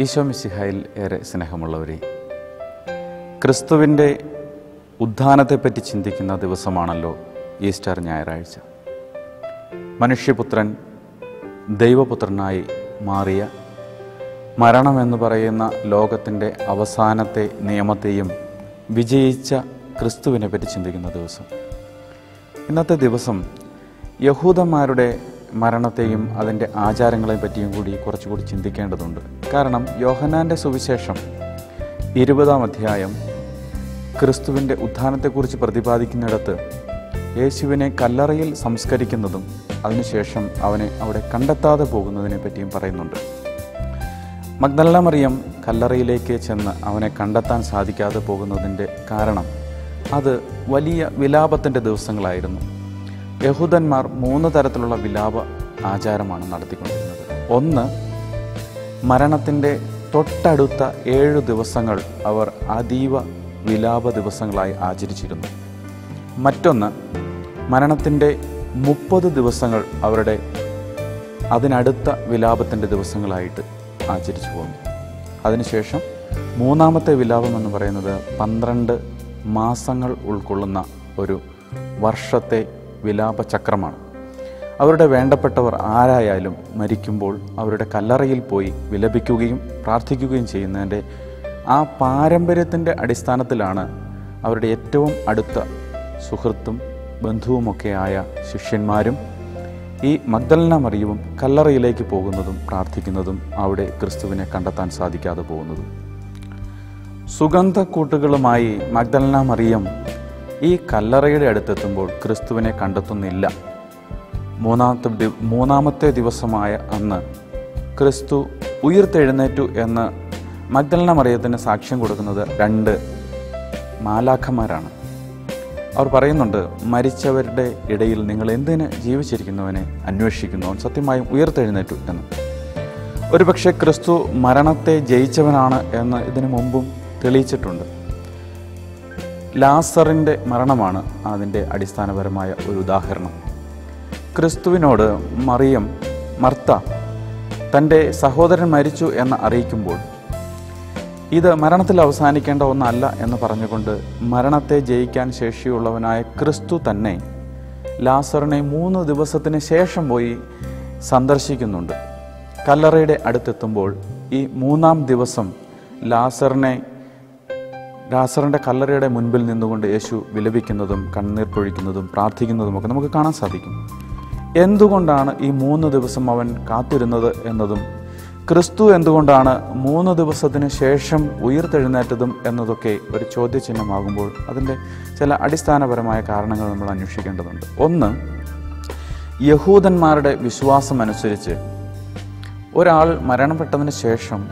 ഈശോ മിശിഹായിൽ ഏറെ സ്നേഹമുള്ളവരെ, ക്രിസ്തുവിൻ്റെ ഉത്ഥാനത്തെപ്പറ്റി ചിന്തിക്കുന്ന ദിവസമാണല്ലോ ഈസ്റ്റർ ഞായറാഴ്ച. മനുഷ്യപുത്രൻ ദൈവപുത്രനായി മാറിയ, മരണമെന്ന് പറയുന്ന ലോകത്തിൻ്റെ അവസാനത്തെ നിയമത്തെയും വിജയിച്ച ക്രിസ്തുവിനെ പറ്റി ചിന്തിക്കുന്ന ദിവസം. ഇന്നത്തെ ദിവസം യഹൂദന്മാരുടെ മരണത്തെയും അതിൻ്റെ ആചാരങ്ങളെ പറ്റിയും കൂടി കുറച്ചുകൂടി ചിന്തിക്കേണ്ടതുണ്ട്. കാരണം യോഹന്നാൻ്റെ സുവിശേഷം 20-ാം അധ്യായം ക്രിസ്തുവിൻ്റെ ഉത്ഥാനത്തെക്കുറിച്ച് പ്രതിപാദിക്കുന്നിടത്ത് യേശുവിനെ കല്ലറയിൽ സംസ്കരിക്കുന്നതും അതിനുശേഷം അവനെ അവിടെ കണ്ടെത്താതെ പോകുന്നതിനെ പറ്റിയും പറയുന്നുണ്ട്. മഗ്ദലന മറിയം കല്ലറയിലേക്ക് ചെന്ന് അവനെ കണ്ടെത്താൻ സാധിക്കാതെ പോകുന്നതിൻ്റെ കാരണം അത് വലിയ വിലാപത്തിൻ്റെ ദിവസങ്ങളായിരുന്നു. യഹൂദന്മാർ 3 തരത്തിലുള്ള വിലാപ ആചാരമാണ് നടത്തിക്കൊണ്ടിരുന്നത്. ഒന്ന്, മരണത്തിൻ്റെ തൊട്ടടുത്ത 7 ദിവസങ്ങൾ അവർ അതീവ വിലാപ ദിവസങ്ങളായി ആചരിച്ചിരുന്നു. മറ്റൊന്ന്, മരണത്തിൻ്റെ 30 ദിവസങ്ങൾ അവരുടെ അതിനടുത്ത വിലാപത്തിൻ്റെ ദിവസങ്ങളായിട്ട് ആചരിച്ചു പോകുന്നു. അതിനുശേഷം 3-ാമത്തെ വിലാപം എന്ന് പറയുന്നത് 12 മാസങ്ങൾ ഉൾക്കൊള്ളുന്ന ഒരു വർഷത്തെ വിലാപചക്രമാണ്. അവരുടെ വേണ്ടപ്പെട്ടവർ ആരായാലും മരിക്കുമ്പോൾ അവരുടെ കല്ലറയിൽ പോയി വിലപിക്കുകയും പ്രാർത്ഥിക്കുകയും ചെയ്യുന്നതിൻ്റെ ആ പാരമ്പര്യത്തിൻ്റെ അടിസ്ഥാനത്തിലാണ് അവരുടെ ഏറ്റവും അടുത്ത സുഹൃത്തും ബന്ധുവുമൊക്കെയായ ശിഷ്യന്മാരും ഈ മഗ്ദലന മറിയവും കല്ലറയിലേക്ക് പോകുന്നതും പ്രാർത്ഥിക്കുന്നതും അവിടെ ക്രിസ്തുവിനെ കണ്ടെത്താൻ സാധിക്കാതെ പോകുന്നതും. സുഗന്ധക്കൂട്ടുകളുമായി മഗ്ദലന മറിയം ഈ കല്ലറയുടെ അടുത്തെത്തുമ്പോൾ ക്രിസ്തുവിനെ കണ്ടെത്തുന്നില്ല. 3-ാമത്തെ ദിവസമായ അന്ന് ക്രിസ്തു ഉയിർത്തെഴുന്നേറ്റു എന്ന് മഗ്ദലന മറിയത്തിന് സാക്ഷ്യം കൊടുക്കുന്നത് 2 മാലാഖമാരാണ്. അവർ പറയുന്നുണ്ട്, മരിച്ചവരുടെ ഇടയിൽ നിങ്ങൾ എന്തിന് ജീവിച്ചിരിക്കുന്നവനെ അന്വേഷിക്കുന്നു, അവൻ സത്യമായും ഉയിർത്തെഴുന്നേറ്റു എന്ന്. ഒരുപക്ഷെ ക്രിസ്തു മരണത്തെ ജയിച്ചവനാണ് എന്ന് ഇതിനു മുമ്പും തെളിയിച്ചിട്ടുണ്ട്. ലാസറിൻ്റെ മരണമാണ് അതിൻ്റെ അടിസ്ഥാനപരമായ ഒരു ഉദാഹരണം. ക്രിസ്തുവിനോട് മർത്ത തൻ്റെ സഹോദരൻ മരിച്ചു എന്ന് അറിയിക്കുമ്പോൾ ഇത് മരണത്തിൽ അവസാനിക്കേണ്ട ഒന്നല്ല എന്ന് പറഞ്ഞുകൊണ്ട് മരണത്തെ ജയിക്കാൻ ശേഷിയുള്ളവനായ ക്രിസ്തു തന്നെ ലാസറിനെ 3 ദിവസത്തിന് ശേഷം പോയി സന്ദർശിക്കുന്നുണ്ട്. കല്ലറയുടെ അടുത്തെത്തുമ്പോൾ ഈ 3-ാം ദിവസം ലാസറിൻ്റെ കല്ലറയുടെ മുൻപിൽ നിന്നുകൊണ്ട് യേശു വിലപിക്കുന്നതും കണ്ണീർ പൊഴിക്കുന്നതും പ്രാർത്ഥിക്കുന്നതുമൊക്കെ നമുക്ക് കാണാൻ സാധിക്കും. എന്തുകൊണ്ടാണ് ഈ 3 ദിവസം അവൻ കാത്തിരുന്നത് എന്നതും ക്രിസ്തു എന്തുകൊണ്ടാണ് 3 ദിവസത്തിന് ശേഷം ഉയിർത്തെഴുന്നേറ്റതും എന്നതൊക്കെ ഒരു ചോദ്യചിഹ്നമാകുമ്പോൾ അതിൻ്റെ ചില അടിസ്ഥാനപരമായ കാരണങ്ങൾ നമ്മൾ അന്വേഷിക്കേണ്ടതുണ്ട്. ഒന്ന്, യഹൂദന്മാരുടെ വിശ്വാസമനുസരിച്ച് ഒരാൾ മരണപ്പെട്ടതിന് ശേഷം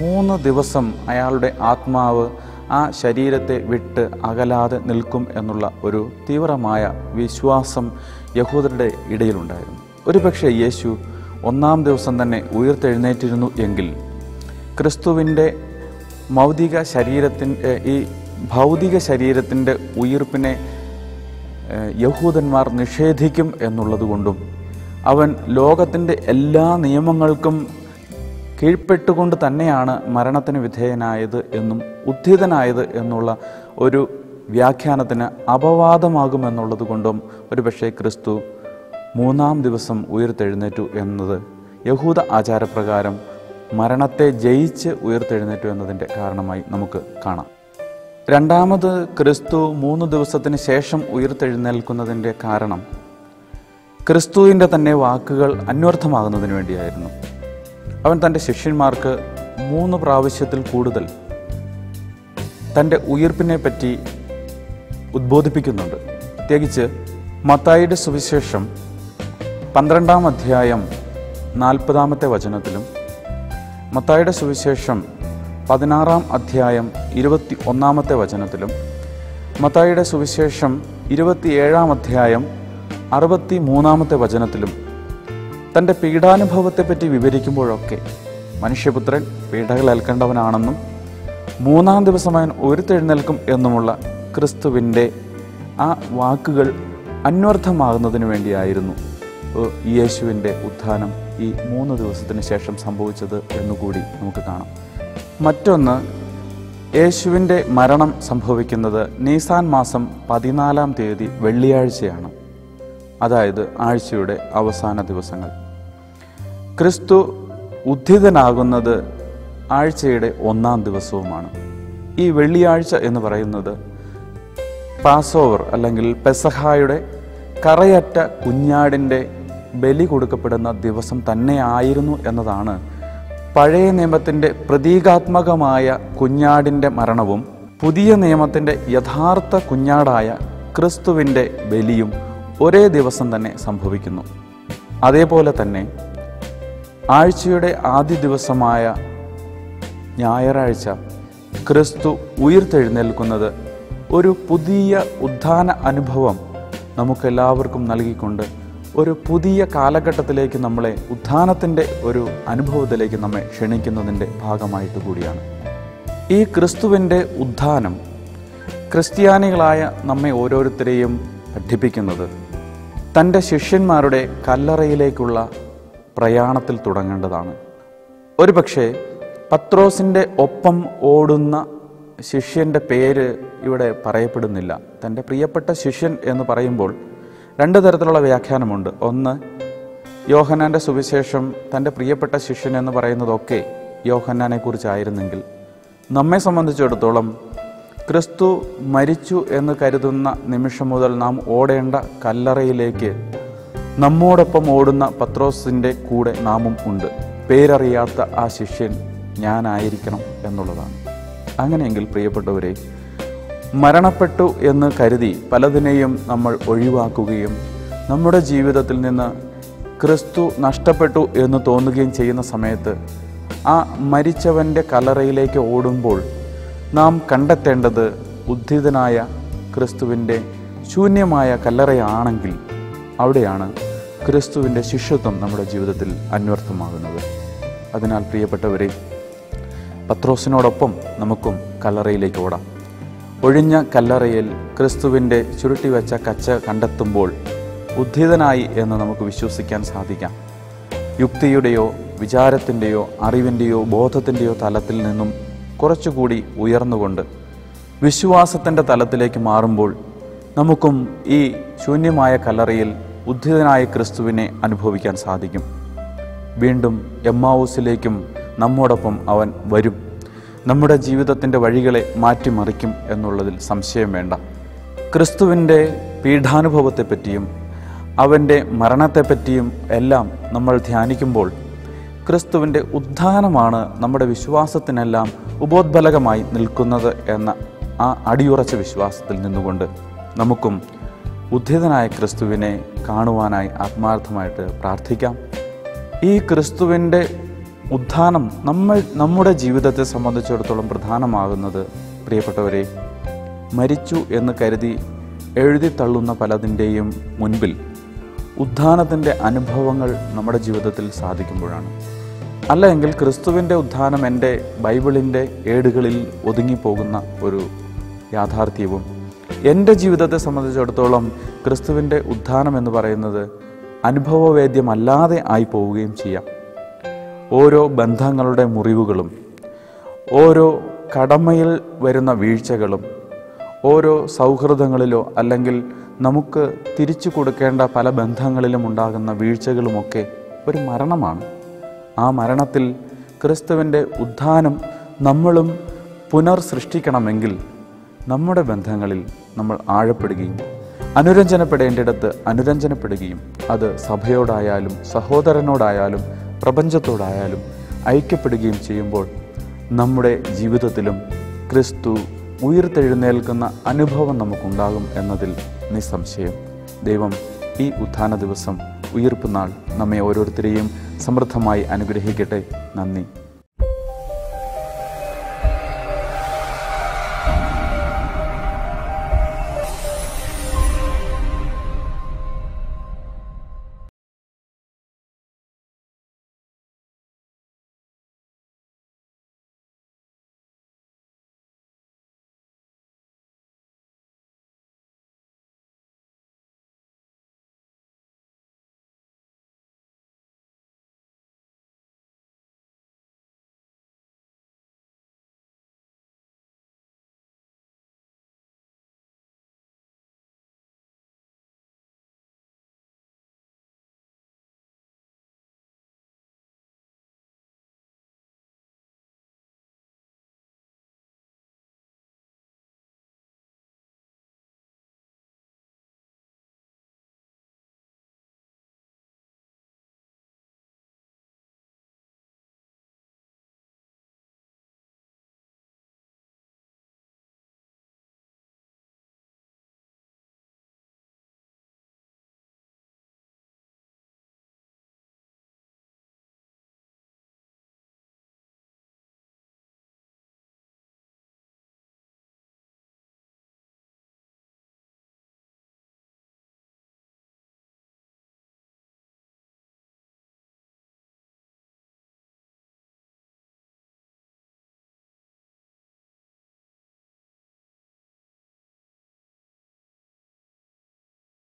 3 ദിവസം അയാളുടെ ആത്മാവ് ആ ശരീരത്തെ വിട്ട് അകലാതെ നിൽക്കും എന്നുള്ള ഒരു തീവ്രമായ വിശ്വാസം യഹൂദരുടെ ഇടയിലുണ്ടായിരുന്നു. ഒരുപക്ഷെ യേശു 1-ാം ദിവസം തന്നെ ഉയിർത്തെഴുന്നേറ്റിരുന്നു എങ്കിൽ ക്രിസ്തുവിൻ്റെ ഭൗതിക ശരീരത്തിൻ്റെ ഉയിർപ്പിനെ യഹൂദന്മാർ നിഷേധിക്കും എന്നുള്ളതുകൊണ്ടും അവൻ ലോകത്തിൻ്റെ എല്ലാ നിയമങ്ങൾക്കും കീഴ്പ്പെട്ടുകൊണ്ട് തന്നെയാണ് മരണത്തിന് വിധേയനായത് എന്നും ഉദ്ധിതനായത് എന്നുള്ള ഒരു വ്യാഖ്യാനത്തിന് അപവാദമാകുമെന്നുള്ളത് കൊണ്ടും ഒരുപക്ഷെ ക്രിസ്തു 3-ാം ദിവസം ഉയിർത്തെഴുന്നേറ്റു എന്നത് യഹൂദ ആചാരപ്രകാരം മരണത്തെ ജയിച്ച് ഉയിർത്തെഴുന്നേറ്റു എന്നതിൻ്റെ കാരണമായി നമുക്ക് കാണാം. രണ്ടാമത്, ക്രിസ്തു 3 ദിവസത്തിന് ശേഷം ഉയിർത്തെഴുന്നേൽക്കുന്നതിൻ്റെ കാരണം ക്രിസ്തുവിൻ്റെ തന്നെ വാക്കുകൾ അന്വർത്ഥമാകുന്നതിന് വേണ്ടിയായിരുന്നു. അവൻ തൻ്റെ ശിഷ്യന്മാർക്ക് 3 പ്രാവശ്യത്തിൽ കൂടുതൽ തൻ്റെ ഉയിർപ്പിനെ പറ്റി ഉദ്ബോധിപ്പിക്കുന്നുണ്ട്. പ്രത്യേകിച്ച് മത്തായിയുടെ സുവിശേഷം 12-ാം അധ്യായം 40-ാമത്തെ വചനത്തിലും മത്തായിയുടെ സുവിശേഷം 16-ാം അധ്യായം 21-ാമത്തെ വചനത്തിലും മത്തായിയുടെ സുവിശേഷം 27-ാം അധ്യായം 63-ാമത്തെ വചനത്തിലും തൻ്റെ പീഡാനുഭവത്തെപ്പറ്റി വിവരിക്കുമ്പോഴൊക്കെ മനുഷ്യപുത്രൻ പീഡകൾ ഏൽക്കേണ്ടവനാണെന്നും 3-ാം ദിവസം അവൻ ഉയിർത്തെഴുന്നേൽക്കും എന്നുമുള്ള ക്രിസ്തുവിൻ്റെ ആ വാക്കുകൾ അന്വർത്ഥമാകുന്നതിന് വേണ്ടിയായിരുന്നു യേശുവിൻ്റെ ഉത്ഥാനം ഈ 3 ദിവസത്തിന് ശേഷം സംഭവിച്ചത് എന്നുകൂടി നമുക്ക് കാണാം. മറ്റൊന്ന്, യേശുവിൻ്റെ മരണം സംഭവിക്കുന്നത് നീസാൻ മാസം 14-ാം തീയതി വെള്ളിയാഴ്ചയാണ്. അതായത് ആഴ്ചയുടെ അവസാന ദിവസങ്ങൾ. ക്രിസ്തു ഉദ്ധിതനാകുന്നത് ആഴ്ചയുടെ 1-ാം ദിവസവുമാണ്. ഈ വെള്ളിയാഴ്ച എന്ന് പറയുന്നത് പാസോവർ അല്ലെങ്കിൽ പെസഹായുടെ കറയറ്റ കുഞ്ഞാടിൻ്റെ ബലി കൊടുക്കപ്പെടുന്ന ദിവസം തന്നെയായിരുന്നു എന്നതാണ് പഴയ നിയമത്തിൻ്റെ പ്രതീകാത്മകമായ കുഞ്ഞാടിൻ്റെ മരണവും പുതിയ നിയമത്തിൻ്റെ യഥാർത്ഥ കുഞ്ഞാടായ ക്രിസ്തുവിൻ്റെ ബലിയും ഒരേ ദിവസം തന്നെ സംഭവിക്കുന്നു. അതേപോലെ തന്നെ ആഴ്ചയുടെ ആദ്യ ദിവസമായ ഞായറാഴ്ച ക്രിസ്തു ഉയിർത്തെഴുന്നേൽക്കുന്നത് ഒരു പുതിയ ഉത്ഥാന അനുഭവം നമുക്കെല്ലാവർക്കും നൽകിക്കൊണ്ട് ഒരു പുതിയ കാലഘട്ടത്തിലേക്ക് നമ്മളെ, ഉത്ഥാനത്തിൻ്റെ ഒരു അനുഭവത്തിലേക്ക് നമ്മെ ക്ഷണിക്കുന്നതിൻ്റെ ഭാഗമായിട്ട് കൂടിയാണ്. ഈ ക്രിസ്തുവിൻ്റെ ഉത്ഥാനം ക്രിസ്ത്യാനികളായ നമ്മെ ഓരോരുത്തരെയും പഠിപ്പിക്കുന്നത് തൻ്റെ ശിഷ്യന്മാരുടെ കല്ലറയിലേക്കുള്ള പ്രയാണത്തിൽ തുടങ്ങേണ്ടതാണ്. ഒരുപക്ഷെ പത്രോസിൻ്റെ ഒപ്പം ഓടുന്ന ശിഷ്യൻ്റെ പേര് ഇവിടെ പറയപ്പെടുന്നില്ല. തൻ്റെ പ്രിയപ്പെട്ട ശിഷ്യൻ എന്ന് പറയുമ്പോൾ 2 തരത്തിലുള്ള വ്യാഖ്യാനമുണ്ട്. ഒന്ന്, യോഹന്നാൻ്റെ സുവിശേഷം തൻ്റെ പ്രിയപ്പെട്ട ശിഷ്യൻ എന്ന് പറയുന്നതൊക്കെ യോഹന്നാനെ കുറിച്ചായിരുന്നെങ്കിൽ, നമ്മെ സംബന്ധിച്ചിടത്തോളം ക്രിസ്തു മരിച്ചു എന്ന് കരുതുന്ന നിമിഷം മുതൽ നാം ഓടേണ്ട കല്ലറയിലേക്ക് നമ്മോടൊപ്പം ഓടുന്ന പത്രോസിൻ്റെ കൂടെ നാമും ഉണ്ട്. പേരറിയാത്ത ആ ശിഷ്യൻ ഞാനായിരിക്കണം എന്നുള്ളതാണ്. അങ്ങനെയെങ്കിൽ പ്രിയപ്പെട്ടവരെ, മരണപ്പെട്ടു എന്ന് കരുതി പലതിനെയും നമ്മൾ ഒഴിവാക്കുകയും നമ്മുടെ ജീവിതത്തിൽ നിന്ന് ക്രിസ്തു നഷ്ടപ്പെട്ടു എന്ന് തോന്നുകയും ചെയ്യുന്ന സമയത്ത് ആ മരിച്ചവൻ്റെ കല്ലറയിലേക്ക് ഓടുമ്പോൾ നാം കണ്ടെത്തേണ്ടത് ഉദ്ധിതനായ ക്രിസ്തുവിൻ്റെ ശൂന്യമായ കല്ലറയാണെങ്കിൽ അവിടെയാണ് ക്രിസ്തുവിൻ്റെ ശിഷ്യത്വം നമ്മുടെ ജീവിതത്തിൽ അന്വർത്ഥമാകുന്നത്. അതിനാൽ പ്രിയപ്പെട്ടവരെ, പത്രോസിനോടൊപ്പം നമുക്കും കല്ലറയിലേക്ക് ഓടാം. ഒഴിഞ്ഞ കല്ലറയിൽ ക്രിസ്തുവിൻ്റെ ചുരുട്ടിവെച്ച കച്ച കണ്ടെത്തുമ്പോൾ ഉദ്ധിതനായി എന്ന് നമുക്ക് വിശ്വസിക്കാൻ സാധിക്കാം. യുക്തിയുടെയോ വിചാരത്തിൻ്റെയോ അറിവിൻ്റെയോ ബോധത്തിൻ്റെയോ തലത്തിൽ നിന്നും കുറച്ചുകൂടി ഉയർന്നുകൊണ്ട് വിശ്വാസത്തിൻ്റെ തലത്തിലേക്ക് മാറുമ്പോൾ നമുക്കും ഈ ശൂന്യമായ കല്ലറയിൽ ഉദ്ധിതനായ ക്രിസ്തുവിനെ അനുഭവിക്കാൻ സാധിക്കും. വീണ്ടും എമ്മാവൂസിലേക്കും നമ്മോടൊപ്പം അവൻ വരും. നമ്മുടെ ജീവിതത്തിൻ്റെ വഴികളെ മാറ്റിമറിക്കും എന്നുള്ളതിൽ സംശയം വേണ്ട. ക്രിസ്തുവിൻ്റെ പീഡാനുഭവത്തെപ്പറ്റിയും അവൻ്റെ മരണത്തെപ്പറ്റിയും എല്ലാം നമ്മൾ ധ്യാനിക്കുമ്പോൾ ക്രിസ്തുവിൻ്റെ ഉത്ഥാനമാണ് നമ്മുടെ വിശ്വാസത്തിനെല്ലാം ഉപോദ്ബലകമായി നിൽക്കുന്നത് എന്ന ആ അടിയുറച്ച വിശ്വാസത്തിൽ നിന്നുകൊണ്ട് നമുക്കും ഉദ്ധിതനായ ക്രിസ്തുവിനെ കാണുവാനായി ആത്മാർത്ഥമായിട്ട് പ്രാർത്ഥിക്കാം. ഈ ക്രിസ്തുവിൻ്റെ ഉത്ഥാനം നമ്മുടെ ജീവിതത്തെ സംബന്ധിച്ചിടത്തോളം പ്രധാനമാകുന്നത്, പ്രിയപ്പെട്ടവരെ, മരിച്ചു എന്ന് കരുതി എഴുതിത്തള്ളുന്ന പലതിൻ്റെയും മുൻപിൽ ഉത്ഥാനത്തിൻ്റെ അനുഭവങ്ങൾ നമ്മുടെ ജീവിതത്തിൽ സാധിക്കുമ്പോഴാണ്. അല്ലെങ്കിൽ ക്രിസ്തുവിൻ്റെ ഉത്ഥാനം എൻ്റെ ബൈബിളിൻ്റെ ഏടുകളിൽ ഒതുങ്ങിപ്പോകുന്ന ഒരു യാഥാർത്ഥ്യവും, എൻ്റെ ജീവിതത്തെ സംബന്ധിച്ചിടത്തോളം ക്രിസ്തുവിൻ്റെ ഉത്ഥാനം എന്ന് പറയുന്നത് അനുഭവവേദ്യമല്ലാതെ ആയി പോവുകയും ചെയ്യാം. ഓരോ ബന്ധങ്ങളുടെ മുറിവുകളും, ഓരോ കടമയിൽ വരുന്ന വീഴ്ചകളും, ഓരോ സൗഹൃദങ്ങളിലോ അല്ലെങ്കിൽ നമുക്ക് തിരിച്ചു കൊടുക്കേണ്ട പല ബന്ധങ്ങളിലും ഉണ്ടാകുന്ന വീഴ്ചകളുമൊക്കെ ഒരു മരണമാണ്. ആ മരണത്തിൽ ക്രിസ്തുവിൻ്റെ ഉത്ഥാനം നമ്മളും പുനർസൃഷ്ടിക്കണമെങ്കിൽ നമ്മുടെ ബന്ധങ്ങളിൽ നമ്മൾ ആഴപ്പെടുകയും അനുരഞ്ജനപ്പെടേണ്ടിടത്ത് അനുരഞ്ജനപ്പെടുകയും, അത് സഭയോടായാലും സഹോദരനോടായാലും പ്രപഞ്ചത്തോടായാലും ഐക്യപ്പെടുകയും ചെയ്യുമ്പോൾ നമ്മുടെ ജീവിതത്തിലും ക്രിസ്തു ഉയിർത്തെഴുന്നേൽക്കുന്ന അനുഭവം നമുക്കുണ്ടാകും എന്നതിൽ നിസ്സംശയം. ദൈവം ഈ ഉത്ഥാന ദിവസം, ഉയിർപ്പ് നാൾ നമ്മെ ഓരോരുത്തരെയും സമൃദ്ധമായി അനുഗ്രഹിക്കട്ടെ. നന്ദി.